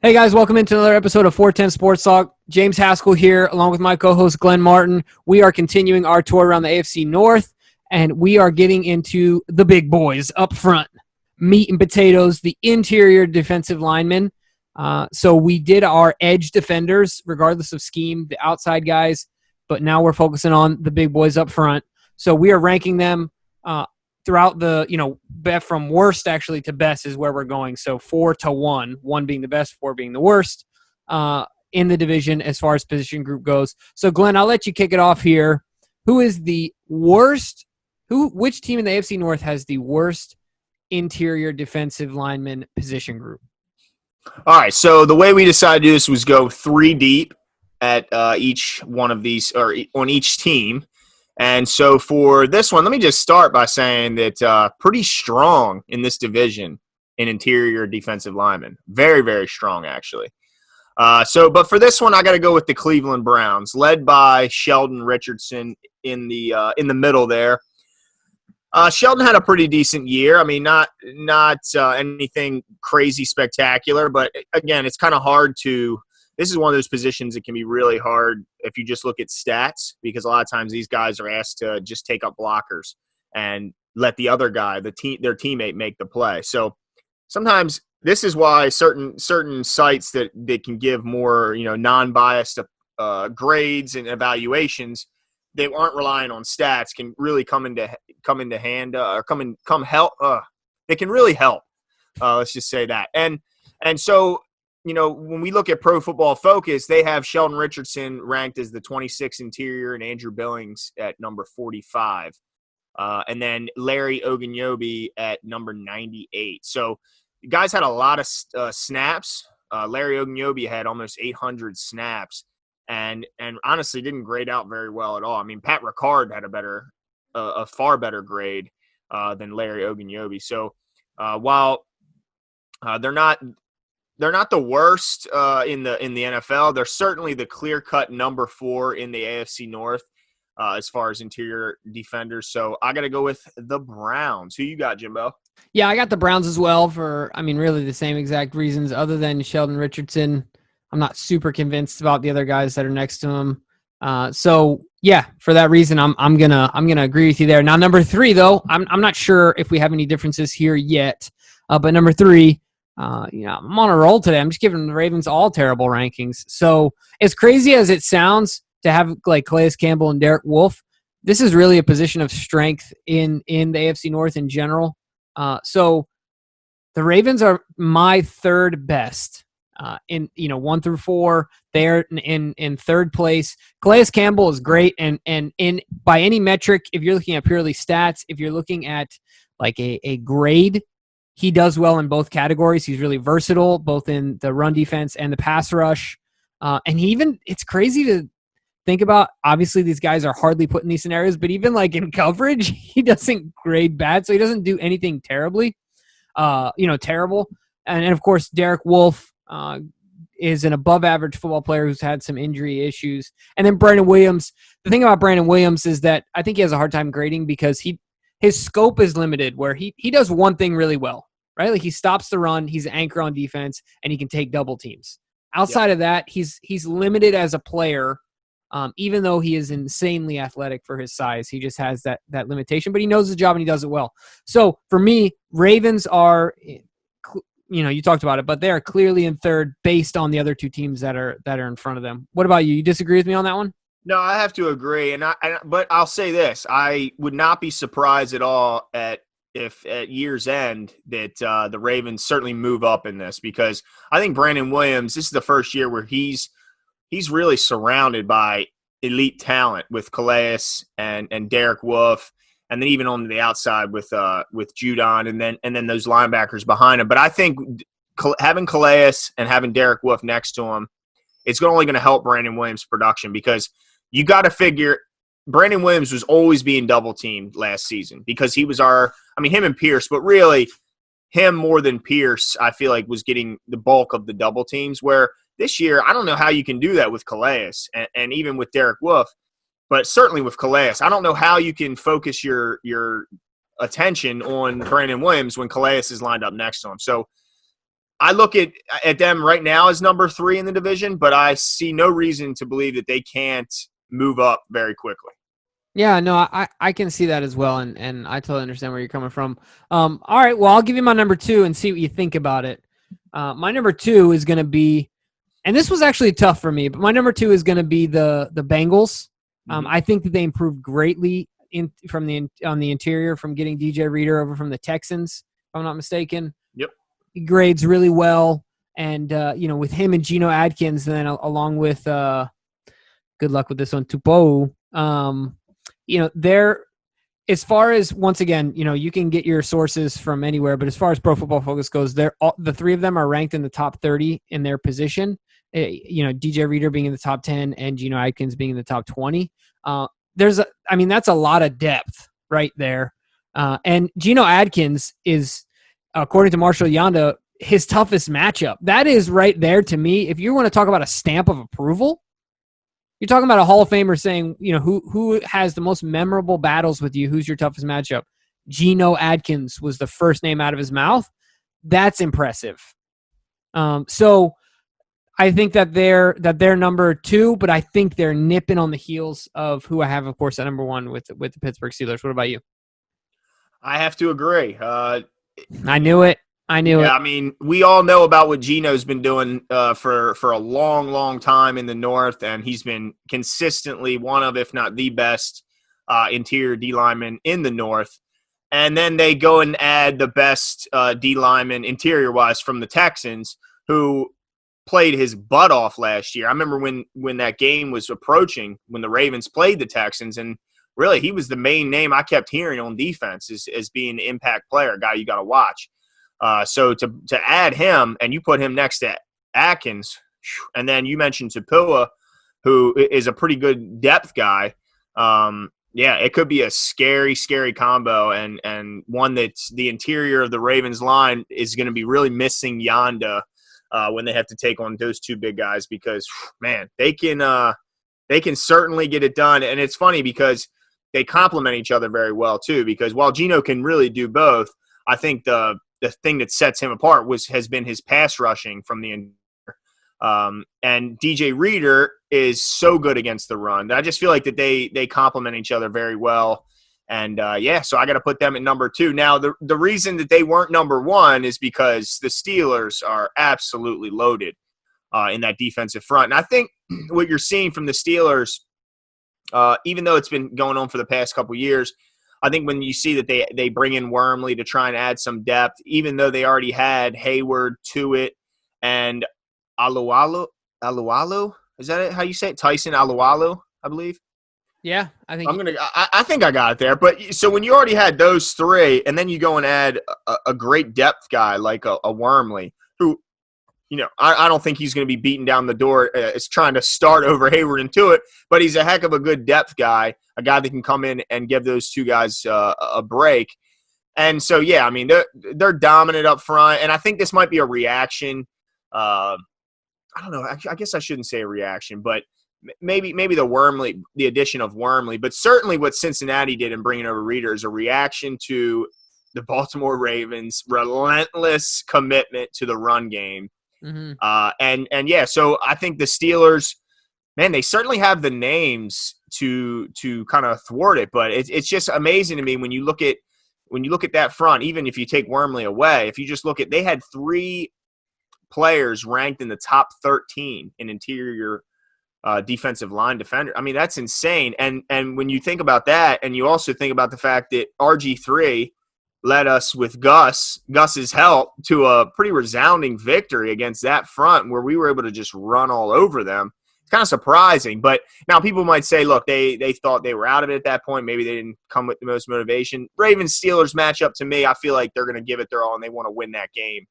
Hey guys, welcome into another episode of 410 Sports Talk. James Haskell here, along with my co-host Glenn Martin. We are continuing our tour around the AFC North, and we are getting into the big boys up front. Meat and potatoes, the interior defensive linemen. So we did our edge defenders, regardless of scheme, the outside guys, but now we're focusing on the big boys up front. So we are ranking them throughout the, from worst actually to best is where we're going. So 4 to 1, 1 being the best, 4 being the worst in the division as far as position group goes. So Glenn, I'll let you kick it off here. Who is the worst? Which team in the AFC North has the worst interior defensive lineman position group? All right. So the way we decided to do this was go 3 deep at each one of these, or on each team. And so for this one, let me just start by saying that pretty strong in this division in interior defensive linemen. Very, very strong, actually. But for this one, I got to go with the Cleveland Browns, led by Sheldon Richardson in the middle there. Sheldon had a pretty decent year. I mean, not anything crazy spectacular, but again, it's kind of hard to. This is one of those positions that can be really hard if you just look at stats, because a lot of times these guys are asked to just take up blockers and let the other guy, their teammate, make the play. So sometimes this is why certain sites that can give more non-biased grades and evaluations, they aren't relying on stats, can really come into hand or come help. They can really help. Let's just say that. And so. When we look at Pro Football Focus, they have Sheldon Richardson ranked as the 26th interior and Andrew Billings at number 45. And then Larry Ogunjobi at number 98. So the guys had a lot of snaps. Larry Ogunjobi had almost 800 snaps and honestly didn't grade out very well at all. I mean, Pat Ricard had a far better grade than Larry Ogunjobi. So while they're not the worst in the NFL. They're certainly the clear-cut number 4 in the AFC North as far as interior defenders. So I got to go with the Browns. Who you got, Jimbo? Yeah, I got the Browns as well for, really the same exact reasons other than Sheldon Richardson. I'm not super convinced about the other guys that are next to him. So yeah, for that reason, I'm gonna agree with you there. Now, number 3 though, I'm not sure if we have any differences here yet. But number 3. I'm on a roll today. I'm just giving the Ravens all terrible rankings. So as crazy as it sounds to have like Calais Campbell and Derek Wolfe, this is really a position of strength in the AFC North in general. So the Ravens are my third best in 1 through 4. They're in third place. Calais Campbell is great, and in by any metric, if you're looking at purely stats, if you're looking at like a grade. He does well in both categories. He's really versatile, both in the run defense and the pass rush. And it's crazy to think about. Obviously, these guys are hardly put in these scenarios, but even like in coverage, he doesn't grade bad. So he doesn't do anything terribly, terrible. And of course, Derek Wolfe is an above average football player who's had some injury issues. And then Brandon Williams. The thing about Brandon Williams is that I think he has a hard time grading because his scope is limited, where he does one thing really well, right? Like he stops the run, he's an anchor on defense, and he can take double teams. Outside of that, he's limited as a player, even though he is insanely athletic for his size. He just has that limitation, but he knows the job and he does it well. So for me, Ravens are, you talked about it, but they are clearly in third based on the other 2 teams that are in front of them. What about you? You disagree with me on that one? No, I have to agree, but I'll say this: I would not be surprised at all if at year's end that the Ravens certainly move up in this, because I think Brandon Williams, this is the first year where he's really surrounded by elite talent with Calais and Derek Wolfe, and then even on the outside with Judon and then those linebackers behind him. But I think having Calais and having Derek Wolfe next to him, it's only going to help Brandon Williams' production, because you got to figure Brandon Williams was always being double teamed last season because he was him and Pierce, but really him more than Pierce, I feel like, was getting the bulk of the double teams, where this year, I don't know how you can do that with Calais and even with Derek Wolfe, but certainly with Calais. I don't know how you can focus your attention on Brandon Williams when Calais is lined up next to him. So I look at them right now as number 3 in the division, but I see no reason to believe that they can't move up very quickly. Yeah, no, I can see that as well, and I totally understand where you're coming from. All right, well, I'll give you my number 2 and see what you think about it. My number 2 is going to be, and this was actually tough for me, but my number 2 is going to be the Bengals. I think that they improved greatly on the interior from getting DJ Reader over from the Texans, if I'm not mistaken. Yep. He grades really well, and with him and Geno Atkins, then along with good luck with this one, Tupou. They're, as far as, once again, you can get your sources from anywhere, but as far as Pro Football Focus goes, the 3 of them are ranked in the top 30 in their position. DJ Reader being in the top 10 and Geno Atkins being in the top 20. That's a lot of depth right there. And Geno Atkins is, according to Marshall Yanda, his toughest matchup. That is right there to me. If you want to talk about a stamp of approval, you're talking about a Hall of Famer saying, who has the most memorable battles with you? Who's your toughest matchup? Geno Atkins was the first name out of his mouth. That's impressive. So I think that they're number 2, but I think they're nipping on the heels of who I have, of course, at number 1 with the Pittsburgh Steelers. What about you? I have to agree. I knew it. Yeah, I mean, we all know about what Geno's been doing for a long, long time in the North, and he's been consistently one of, if not the best, interior D lineman in the North. And then they go and add the best D lineman interior-wise from the Texans, who played his butt off last year. I remember when that game was approaching, when the Ravens played the Texans, and really he was the main name I kept hearing on defense as being an impact player, a guy you got to watch. So to add him, and you put him next to Atkins, and then you mentioned Tapua, who is a pretty good depth guy. It could be a scary, scary combo, and one that's the interior of the Ravens line is going to be really missing Yanda when they have to take on those 2 big guys, because man, they can certainly get it done. And it's funny because they complement each other very well too, because while Geno can really do both, I think the thing that sets him apart has been his pass rushing from the interior. And DJ Reader is so good against the run. I just feel like that they complement each other very well. And so I got to put them at number 2. Now, the reason that they weren't number 1 is because the Steelers are absolutely loaded in that defensive front. And I think what you're seeing from the Steelers, even though it's been going on for the past couple years, I think when you see that they bring in Wormley to try and add some depth, even though they already had Hayward, Tuitt, and Alualu, is that it? How you say it? Tyson Alualu, I believe. Yeah, I think I think I got it there. But so when you already had those 3, and then you go and add a great depth guy like a Wormley, who, I don't think he's going to be beating down the door is trying to start over Hayward and Tuitt, but he's a heck of a good depth guy, a guy that can come in and give those 2 guys a break. And so, yeah, I mean, they're dominant up front, and I think this might be a reaction. I don't know. I guess I shouldn't say a reaction, but maybe the addition of Wormley, but certainly what Cincinnati did in bringing over Reader is a reaction to the Baltimore Ravens' relentless commitment to the run game. Mm-hmm. So I think the Steelers, man, they certainly have the names to kind of thwart it, but it's just amazing to me when you look at that front. Even if you take Wormley away, if you just look at, they had 3 players ranked in the top 13 in interior defensive line defender. I mean, that's insane. And when you think about that, and you also think about the fact that RG3 led us with Gus's help to a pretty resounding victory against that front, where we were able to just run all over them. It's kind of surprising. But now people might say, look, they thought they were out of it at that point. Maybe they didn't come with the most motivation. Ravens-Steelers matchup, to me, I feel like they're going to give it their all, and they want to win that game.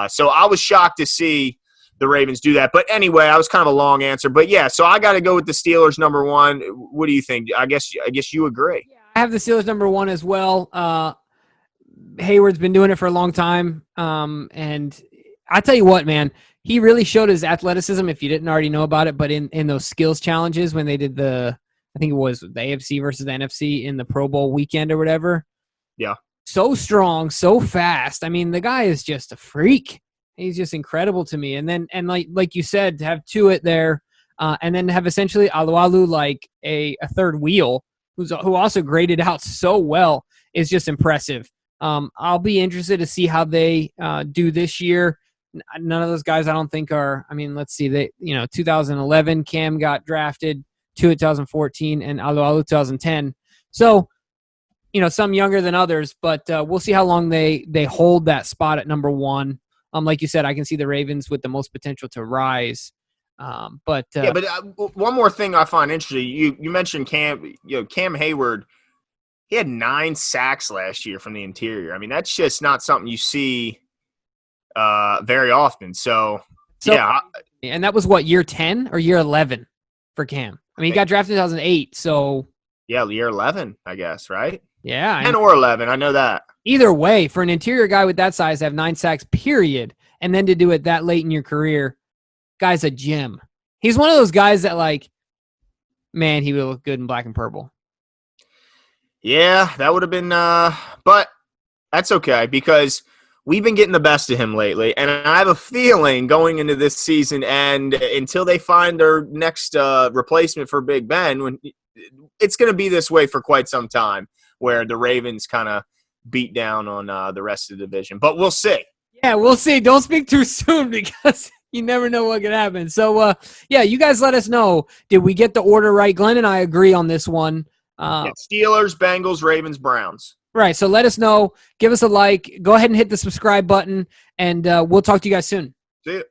So I was shocked to see the Ravens do that. But anyway, I was kind of a long answer. But, yeah, so I got to go with the Steelers number 1. What do you think? I guess you agree. Yeah, I have the Steelers number 1 as well. Hayward's been doing it for a long time. And I tell you what, man, he really showed his athleticism, if you didn't already know about it, but in those skills challenges when they did I think it was the AFC versus the NFC in the Pro Bowl weekend or whatever. Yeah. So strong, so fast. I mean, the guy is just a freak. He's just incredible to me. And then, and like you said, to have Tuitt there, and then to have essentially Alualu like a third wheel, who also graded out so well, is just impressive. I'll be interested to see how they do this year. None of those guys I don't think are. I mean, let's see. 2011 Cam got drafted, Tuitt 2014, and Alualu 2010. So, some younger than others, but we'll see how long they hold that spot at number one. Like you said, I can see the Ravens with the most potential to rise. But one more thing I find interesting, you mentioned Cam Hayward. He had 9 sacks last year from the interior. I mean, that's just not something you see very often. So yeah. And that was what, year 10 or year 11 for Cam? I mean, he got drafted in 2008. So yeah, year 11, I guess, right? Yeah. 10 or 11. I know that. Either way, for an interior guy with that size to have 9 sacks, period, and then to do it that late in your career, guy's a gem. He's one of those guys that, like, man, he would look good in black and purple. Yeah, that would have been but that's okay because we've been getting the best of him lately, and I have a feeling going into this season and until they find their next replacement for Big Ben, it's going to be this way for quite some time, where the Ravens kind of beat down on the rest of the division. But we'll see. Yeah, we'll see. Don't speak too soon because you never know what can happen. So, you guys let us know. Did we get the order right? Glenn and I agree on this one. Steelers, Bengals, Ravens, Browns. Right, so let us know. Give us a like. Go ahead and hit the subscribe button, and we'll talk to you guys soon. See you.